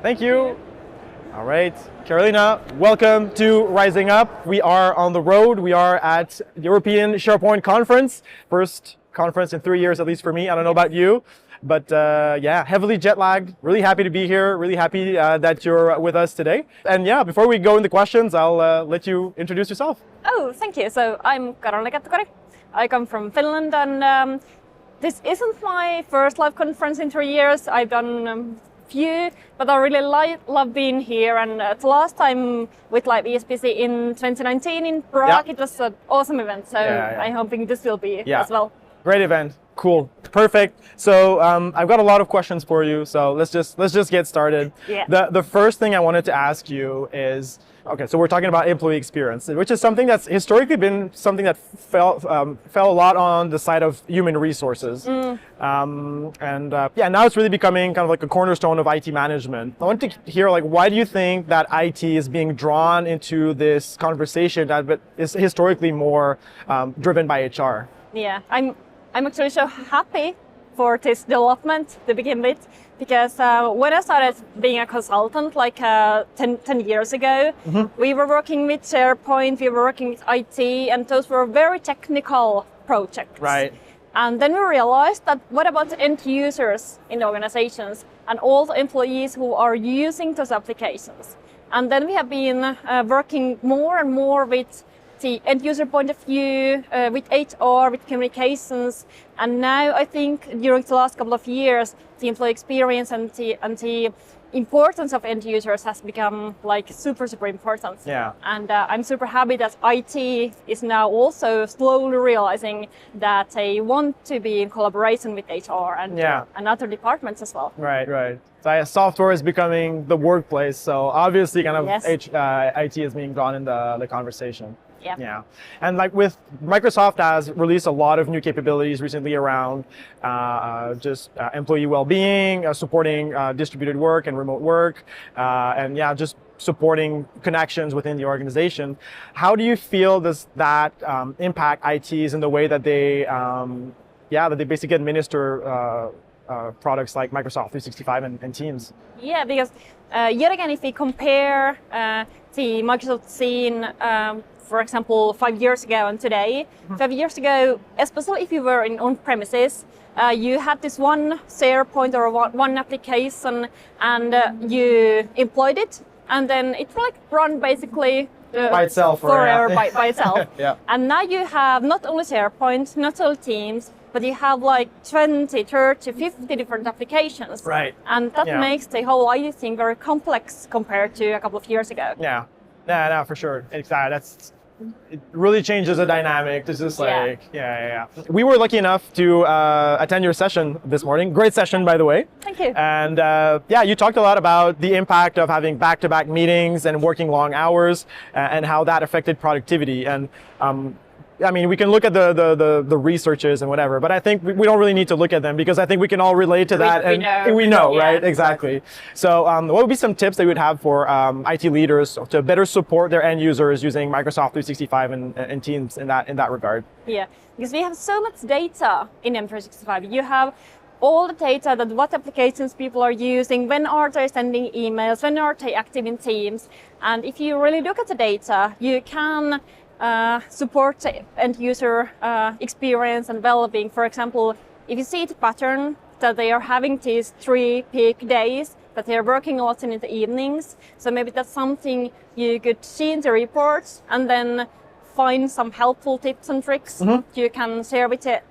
Thank you. All right, Karoliina, welcome to Rising Up. We are on the road. We are at the European SharePoint conference. First conference in 3 years, at least for me. I don't know about you, but yeah, heavily jet lagged. Really happy to be here. Really happy that you're with us today. And yeah, before we go into questions, I'll let you introduce yourself. Oh, thank you. So I'm Karoliina Kettukari. I come from Finland, and this isn't my first live conference in 3 years. I've done few, but I really love being here. And the last time with Live ESPC in 2019 in Prague, It was an awesome event. So I'm hoping this will be as well. Great event. Cool. Perfect. So I've got a lot of questions for you. So let's just get started. Yeah. The first thing I wanted to ask you is, okay, so we're talking about employee experience, which is something that's historically been something that fell a lot on the side of human resources. Yeah, now it's really becoming kind of like a cornerstone of IT management. I want to hear, like, why do you think that IT is being drawn into this conversation that is historically more driven by HR? Yeah, I'm actually so happy for this development to begin with, because when I started being a consultant like 10 years ago, we were working with SharePoint, we were working with IT, and those were very technical projects. Right. And then we realized that what about the end users in the organizations and all the employees who are using those applications? And then we have been working more and more with the end user point of view, with HR, with communications, and now I think during the last couple of years, the employee experience and the importance of end users has become like super important. Yeah. And I'm super happy that IT is now also slowly realizing that they want to be in collaboration with HR and other departments as well. Right. So software is becoming the workplace, so obviously kind of IT is being drawn in the conversation. Yeah. And like with Microsoft has released a lot of new capabilities recently around just employee well-being, supporting distributed work and remote work, and just supporting connections within the organization. How do you feel does that impact ITs in the way that they that they basically administer products like Microsoft 365 and Teams? Yeah, because yet again, if we compare the Microsoft scene, for example, 5 years ago and today. 5 years ago, especially if you were in on-premises, you had this one SharePoint or one application, and you employed it, and then it like run basically by itself forever by itself. Yeah. And now you have not only SharePoint, not only Teams, but you have like 20, 30, 50 different applications. Right. And that makes the whole IT thing very complex compared to a couple of years ago. Yeah. No, for sure. It really changes the dynamic. This is like, We were lucky enough to attend your session this morning. Great session, by the way. Thank you. And you talked a lot about the impact of having back-to-back meetings and working long hours and how that affected productivity. And I mean, we can look at the researches and whatever, but I think we don't really need to look at them because I think we can all relate to that. We know, right? Exactly. So what would be some tips that you would have for IT leaders to better support their end users using Microsoft 365 and Teams in that regard? Yeah, because we have so much data in M365. You have all the data that what applications people are using, when are they sending emails, when are they active in Teams. And if you really look at the data, you can support the end user experience and well-being. For example, if you see the pattern that they are having these 3 peak days, that they are working a lot in the evenings, so maybe that's something you could see in the reports and then find some helpful tips and tricks you can share with the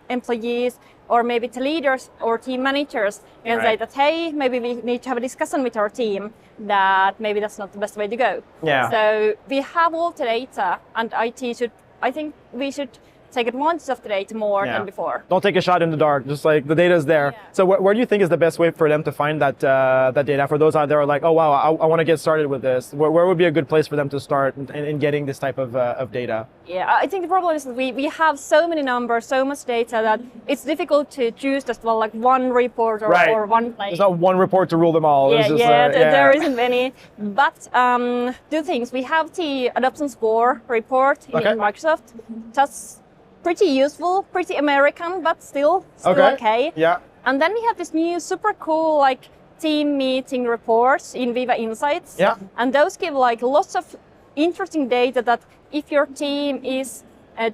employees, or maybe the leaders or team managers, and say that, hey, maybe we need to have a discussion with our team that maybe that's not the best way to go. Yeah. So we have all the data, and I think we should take advantage of the data more than before. Don't take a shot in the dark. Just like the data is there. Yeah. So where do you think is the best way for them to find that data? For those out there who are like, oh wow, I want to get started with this. Where would be a good place for them to start in getting this type of data? Yeah, I think the problem is that we have so many numbers, so much data that it's difficult to choose just like one report or one place. There's not one report to rule them all. There isn't many. But 2 things. We have the adoption score report in Microsoft. That's pretty useful, pretty American, but still okay. Yeah. And then we have this new super cool like team meeting reports in Viva Insights. Yeah. And those give like lots of interesting data that if your team is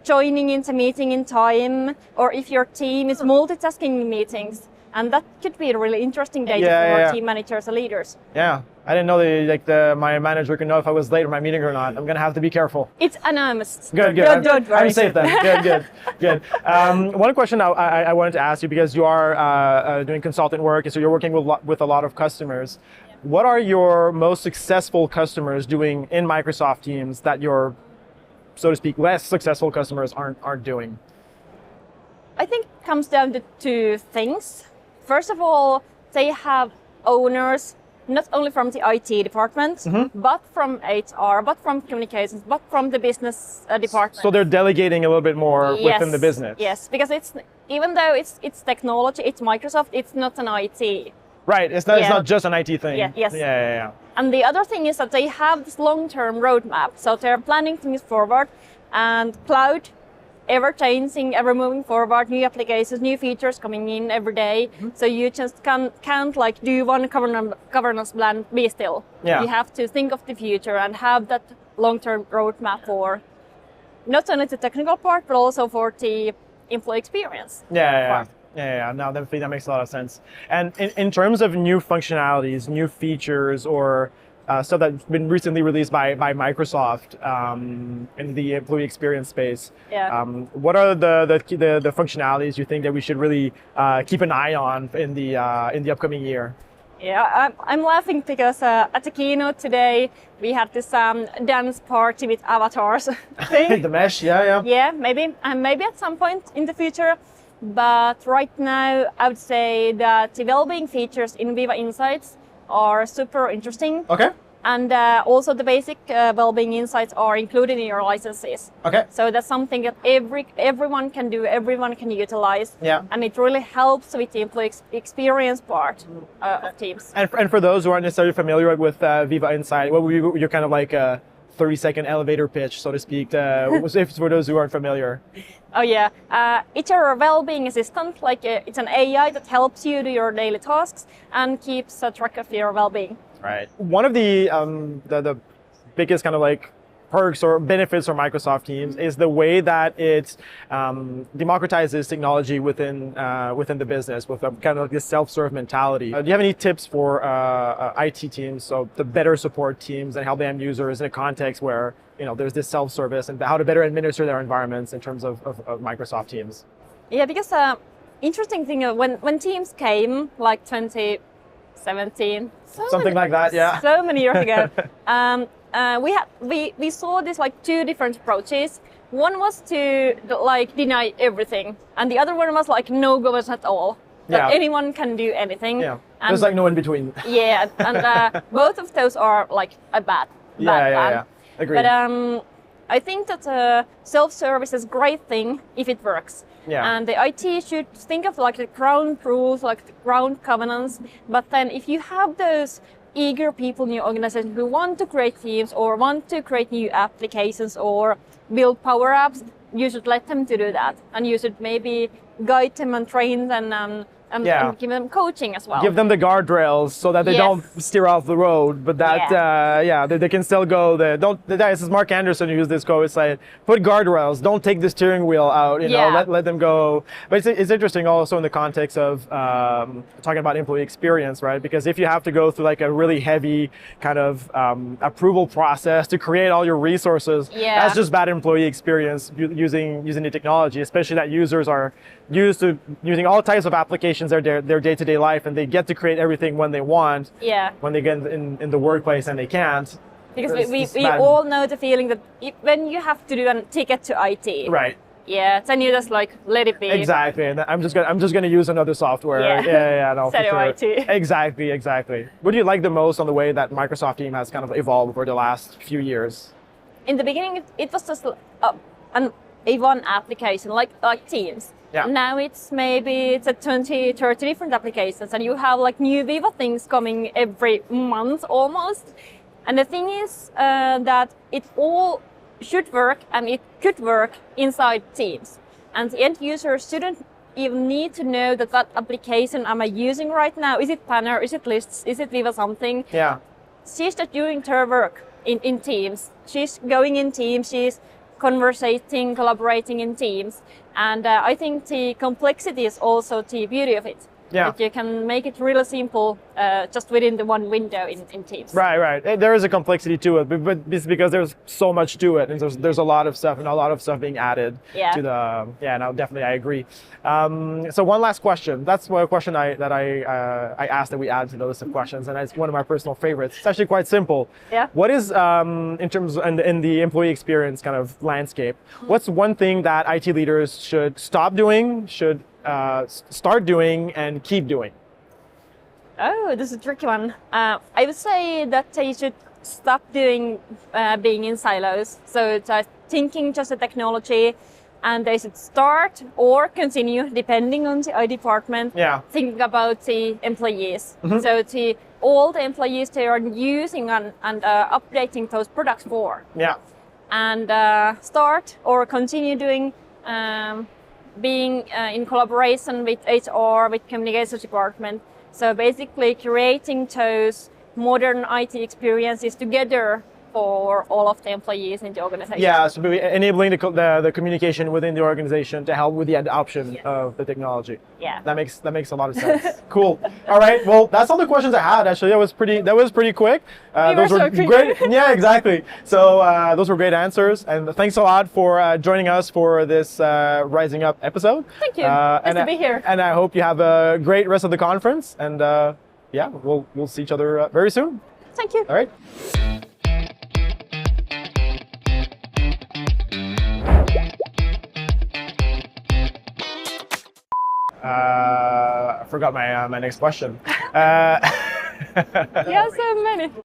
joining into meeting in time, or if your team is multitasking meetings, and that could be really interesting data for team managers and leaders. Yeah, I didn't know that my manager could know if I was late for my meeting or not. I'm gonna have to be careful. It's anonymous. Good. Don't worry. I'm safe then. Good. One question I wanted to ask you, because you are doing consultant work, so you're working with a lot of customers. Yeah. What are your most successful customers doing in Microsoft Teams that your, so to speak, less successful customers aren't doing? I think it comes down to two things. First of all, they have owners, not only from the IT department, but from HR, but from communications, but from the business department. So they're delegating a little bit more within the business. Yes, because even though it's technology, it's Microsoft, it's not an IT. Right, it's not just an IT thing. Yes. Yeah. And the other thing is that they have this long-term roadmap. So they're planning things forward, and cloud, ever changing, ever moving forward, new applications, new features coming in every day. So you just can't like do one governance plan, be still. Yeah. You have to think of the future and have that long-term roadmap for not only the technical part, but also for the employee experience. Yeah. No, that makes a lot of sense. And in terms of new functionalities, new features, or stuff that's been recently released by Microsoft in the employee experience space. Yeah. What are the functionalities you think that we should really keep an eye on in the upcoming year? Yeah, I'm laughing because at the keynote today we had this dance party with avatars thing. The mesh, yeah. Yeah, maybe at some point in the future. But right now, I would say that the well-being features in Viva Insights are super interesting. Okay. And also the basic well-being insights are included in your licenses. Okay. So that's something that everyone can do, everyone can utilize. Yeah. And it really helps with the employee experience part of Teams. And for those who aren't necessarily familiar with Viva Insight, what would be your kind of like a 30-second elevator pitch, so to speak, for those who aren't familiar? Oh yeah, it's your well-being assistant. Like it's an AI that helps you do your daily tasks and keeps a track of your well-being. Right. One of the biggest kind of like perks or benefits for Microsoft Teams is the way that it democratizes technology within the business with a kind of like this self-serve mentality. Do you have any tips for IT teams, so to better support teams and help the end users in a context where there's this self-service, and how to better administer their environments in terms of Microsoft Teams? Yeah, because interesting thing when Teams came like 2017, something like that, yeah, so many years ago. We saw this like two different approaches. One was to like deny everything, and the other one was like no governance at all. That anyone can do anything. Yeah, there's like no in between. Yeah, and both of those are like a bad plan. Yeah. Agreed. But I think that self-service is a great thing if it works. Yeah. And the IT should think of like the ground rules, like the ground governance. But then if you have those eager people in your organization who want to create teams or want to create new applications or build power apps, you should let them to do that. And you should maybe guide them and train them and give them coaching as well. Give them the guardrails so that they don't steer off the road, but that they can still go there. This is Mark Anderson who used this quote. It's like, put guardrails, don't take the steering wheel out, let them go. But it's interesting also in the context of talking about employee experience, right? Because if you have to go through like a really heavy kind of approval process to create all your resources, that's just bad employee experience using the technology, especially that users are used to using all types of applications their day-to-day life, and they get to create everything when they want. When they get in the workplace and they can't. Because we all know the feeling that when you have to do a ticket to IT. Right. Yeah, then you just like let it be. Exactly, and I'm just gonna use another software. No, for sure. IT. Exactly. What do you like the most on the way that Microsoft Team has kind of evolved over the last few years? In the beginning, it was just a one application like Teams. Yeah. Now it's a 20, 30 different applications, and you have like new Viva things coming every month almost. And the thing is that it all should work, and it could work inside Teams. And the end user shouldn't even need to know that what application am I using right now? Is it Planner? Is it Lists? Is it Viva something? Yeah. She's just doing her work in teams. She's going in teams. She's conversating, collaborating in teams. And I think the complexity is also the beauty of it. Yeah. That you can make it really simple just within the one window in Teams. Right. There is a complexity to it, but it's because there's so much to it, and there's a lot of stuff being added to the. Yeah, no, definitely, I agree. So one last question. That's a question I asked that we add to the list of questions, and it's one of my personal favorites. It's actually quite simple. Yeah. What is in terms in the employee experience kind of landscape? What's one thing that IT leaders should stop doing? Should start doing and keep doing? Oh, this is a tricky one. I would say that they should stop doing being in silos. So just thinking just the technology, and they should start or continue, depending on the IT department, thinking about the employees. So all the employees they are using and updating those products for. Yeah. And start or continue doing being in collaboration with HR, with communications department. So basically creating those modern IT experiences together for all of the employees in the organization. Yeah, so enabling the communication within the organization to help with the adoption of the technology. Yeah. That makes a lot of sense. Cool. All right. Well, that's all the questions I had. Actually, that was pretty quick. Those were great. Yeah, exactly. So those were great answers, and thanks a lot for joining us for this Rising Up episode. Thank you. Nice to be here. And I hope you have a great rest of the conference. And yeah, we'll see each other very soon. Thank you. All right. I forgot my next question. Yeah, so many.